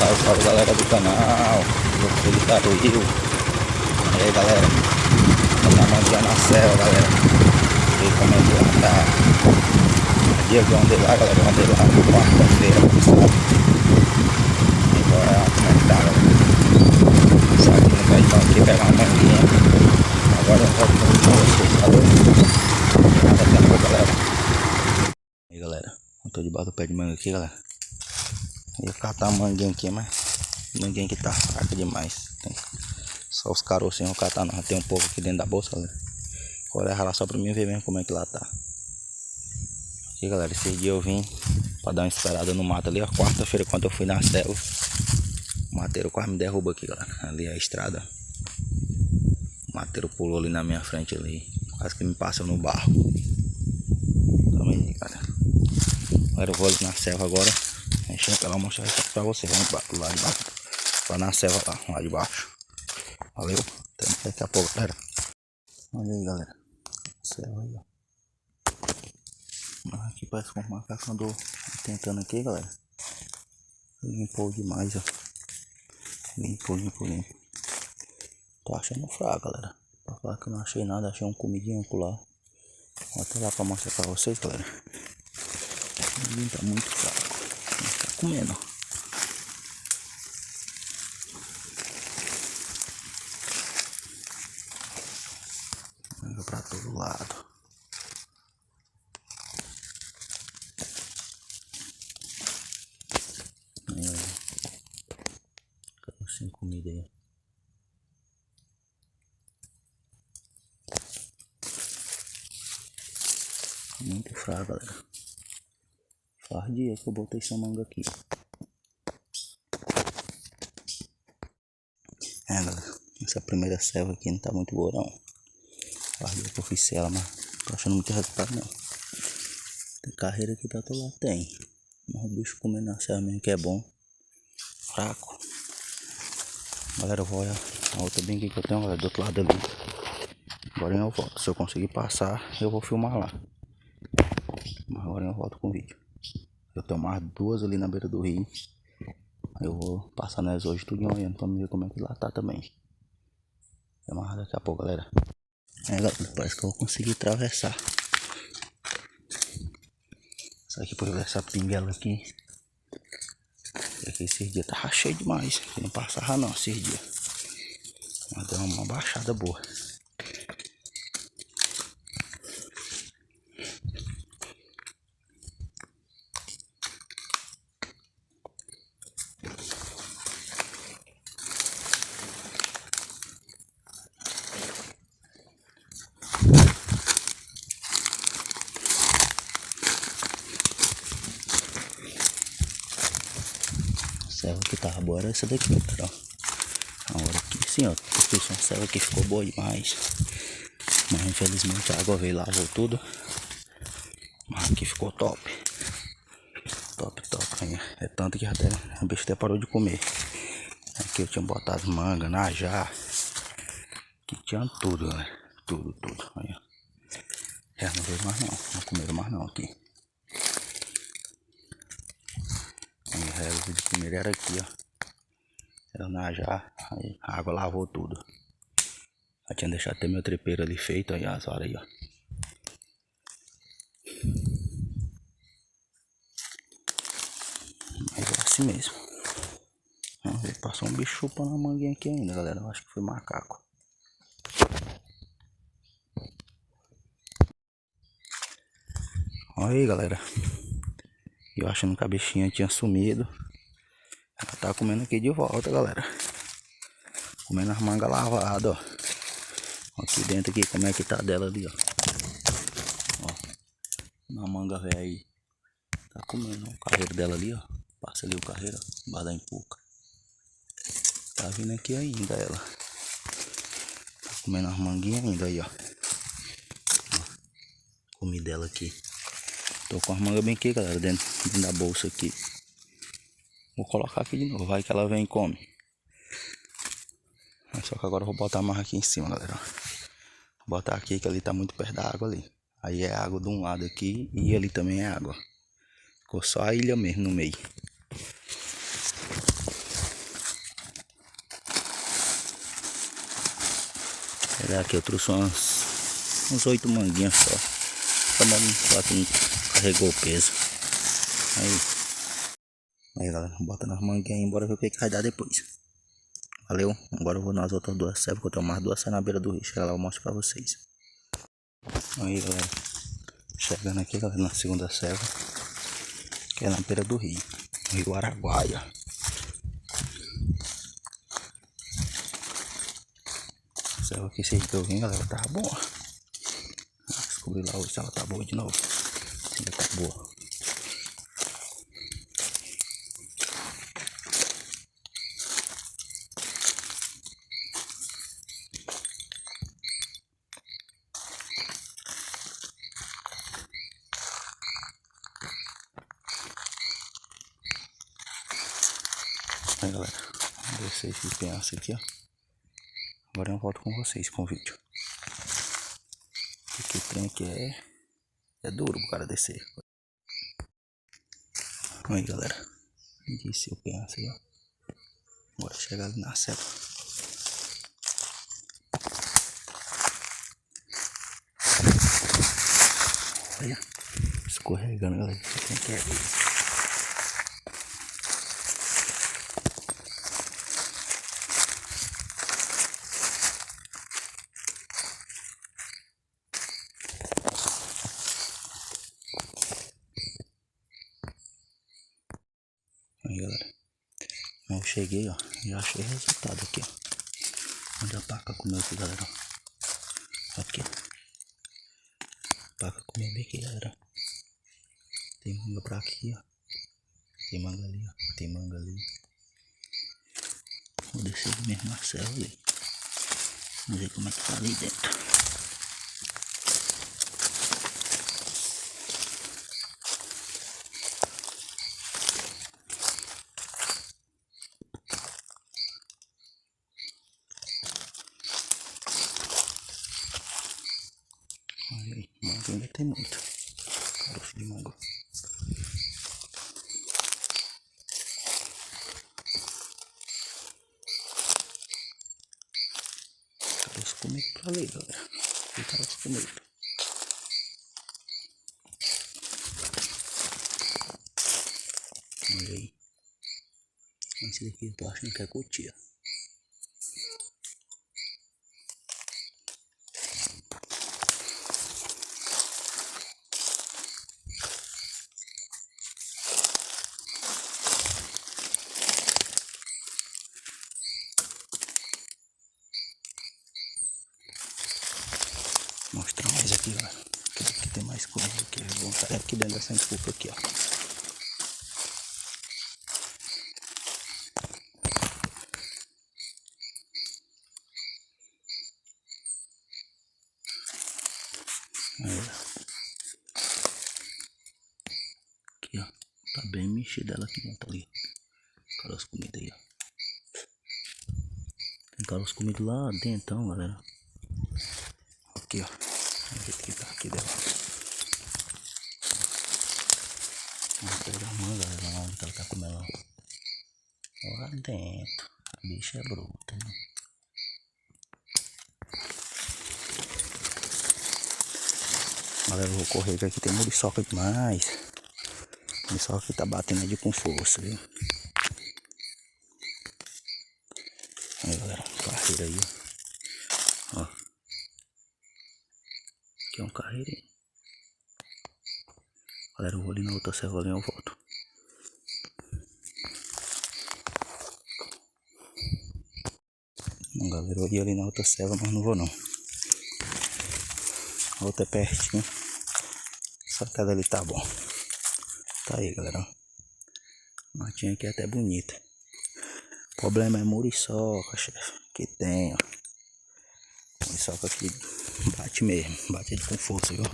Salve galera do canal, você de Caruil. E aí galera, tá mandando na selva galera. E como é que lá tá? Dia que eu andei lá galera, eu andei lá quarta-feira passada. Agora como é que tá galera? Saindo do pé aqui pegar uma manguinha. Agora eu volto com vocês, tá doido? Daqui a pouco galera. E aí galera, eu tô debaixo do pé de manga aqui galera. Eu catar a manguinha aqui, mas manguinha que tá fraca demais. Tem só os carocinhos eu catar não. Tem um pouco aqui dentro da bolsa, galera. Agora é ralar só pra mim ver mesmo como é que lá tá. Aqui galera, esses dias eu vim pra dar uma esperada no mato ali, ó. Quarta-feira quando eu fui na selva, o mateiro quase me derruba aqui galera. Ali é a estrada. O mateiro pulou ali na minha frente ali. Quase que me passou no barro. Tamo aí galera. Agora eu vou ali na selva agora. Deixa eu mostrar isso pra vocês. Vamos lá de baixo. Lá na selva lá de baixo. Valeu. Até daqui a pouco, galera. Olha aí, galera. Selva aí, ó. Mas aqui parece que o macaco andou tentando aqui, galera. Limpou demais, ó. Limpou. Tô achando fraco, galera. Pra falar que eu não achei nada, achei um comidinho por lá. Vou até lá pra mostrar pra vocês, galera. Ele tá muito fraco. Ele tá comendo. Manga pra todo lado. Fica sem comida aí. Muito fraco, galera. Faz dia que eu botei essa manga aqui. Galera, essa primeira selva aqui não tá muito boa não. Faz dia que eu fiz ela, mas tô achando muito resultado não. Tem carreira aqui pra todo lado, tem. Mas o bicho comendo na selva mesmo que é bom. Fraco. Galera, eu vou olhar a outra bem aqui que eu tenho, galera, do outro lado ali. Agora eu volto. Se eu conseguir passar, eu vou filmar lá. Mas agora eu volto com o vídeo. Eu tenho mais duas ali na beira do rio. Eu vou passar nelas hoje tudo olhando pra ver como é que lá tá também. É mais daqui a pouco, galera. Galera, parece que eu vou conseguir atravessar. Só que por essa pinguela aqui. Porque esses dias tava cheio demais. Eu não passava não esses dias. Mas deu uma baixada boa. A selva que tava boa era essa daqui, ó. A hora aqui sim, ó. Porque essa selva aqui ficou boa demais. Mas infelizmente a água veio e lavou tudo. Mas aqui ficou top. Top. É tanto que até a bicha até parou de comer. Aqui eu tinha botado manga, najá. Aqui tinha tudo, galera. Tudo. Aí, ó. Já não veio mais não. Não comeram mais não aqui. Aí o resto de comer era aqui, ó. Era najá. Aí a água lavou tudo. Eu tinha deixado até meu trepeiro ali feito. Aí as horas aí, ó. Mas é assim mesmo. Vamos ver, passou um bicho chupando a manguinha aqui ainda, galera. Eu acho que foi macaco. Olha aí, galera. Eu achando que a bichinha tinha sumido. Ela tá comendo aqui de volta, galera. Comendo as mangas lavadas, ó. Aqui dentro aqui, como é que tá dela ali, ó. Na manga velha aí. Tá comendo, ó. O carreiro dela ali, ó. Passa ali o carreiro, ó. Embaixo da empuca. Tá vindo aqui ainda ela. Tá comendo as manguinhas ainda aí, ó. Comi dela aqui. Tô com as mangas bem aqui, galera. Dentro da bolsa aqui. Vou colocar aqui de novo. Vai que ela vem e come. Só que agora eu vou botar mais aqui em cima, galera. Vou botar aqui que ali tá muito perto da água ali. Aí é água de um lado aqui e ali também é água. Ficou só a ilha mesmo no meio. Pegar aqui, eu trouxe uns 8 manguinhas só. Pra que não carregou o peso. Aí galera, bota nas manguinhas aí, bora ver o que vai dar depois. Valeu, agora eu vou nas outras 2 servas, que eu tenho mais 2 servas na beira do rio. Chega lá, eu mostro pra vocês. Aí galera, chegando aqui galera, na segunda serva, que é na beira do rio, Rio Araguaia. A serva aqui, vocês estão vendo galera, tava boa. Descobri lá hoje se ela tá boa de novo. Ainda tá boa. Aí galera, vou descer esse penhasco aqui, ó. Agora eu volto com vocês com o vídeo. Porque o trem aqui é duro pro cara descer. Aí galera, desci o penhasco aí, ó. Bora chegar ali na serra. Olha, escorregando galera, tem que ir. Aí galera, eu cheguei ó, já achei resultado aqui ó. Onde a paca comeu aqui galera, aqui a paca comeu bem aqui galera. Tem manga pra aqui ó, tem manga ali ó, tem manga ali. Vou descer mesmo na serra ali, vamos ver como é que tá ali dentro. Aí, manga ainda tem muito. Caroço de manga. Caroço comido pra ali, galera. Tem caroço comido. Olha aí. Esse daqui eu tô achando que é cotia. Vou mostrar mais aqui, ó. Aqui tem mais coisa aqui. Vou botar aqui dentro dessa estufa aqui, ó. Aí, ó. Aqui, ó. Tá bem mexida ela aqui dentro ali. Caroço comido aí, ó. Tem caroço comido lá dentro, então, galera. Aqui, ó. O jeito que tá aqui dela. Vamos pegar a manga, galera. Lá onde ela tá comendo lá. Lá dentro. A bicha é bruta, né? Galera, eu vou correr, que aqui tem muriçoca demais. Muriçoca que tá batendo ali com força, viu? Aí, galera, carreira aí, ó. Aqui é um carreirinho. Galera, eu vou ali na outra serva ali e eu volto. Bom, galera, eu ia ali na outra serva, mas não vou não. A outra é pertinho. Só que a dali tá bom. Tá aí, galera. A matinha aqui é até bonita. O problema é muriçoca, chefe. Que tem, ó. Muriçoca aqui bate mesmo. Bate ele com força, viu?